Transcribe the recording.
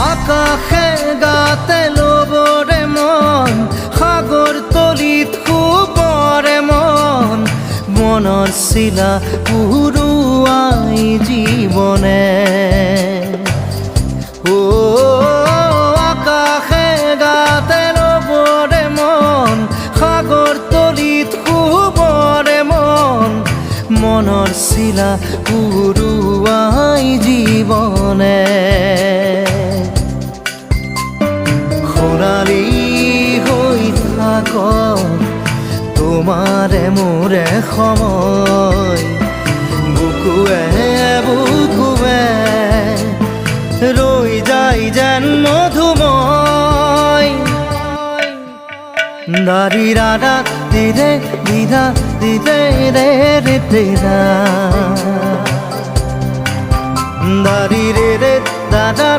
আকাশে গাতে ল'বৰে মন সাগৰ তলিত শুবৰে মন মনৰ চিলা উৰুৱাই জীৱনে আকাশে গাতে ল'বৰে মন সাগৰ তলিত শুবৰে মন মনৰ চিলা উৰুৱাই জীৱনে সোণালী হৈ থাক তোমাৰে মোৰে সময় বুকুৱে বুকুৱে ৰৈ যায় যেন মধুময় দাৰি ৰাধা দিদে দিদা দিদে ৰে ৰে দিদা দাৰি ৰে ৰে দাদা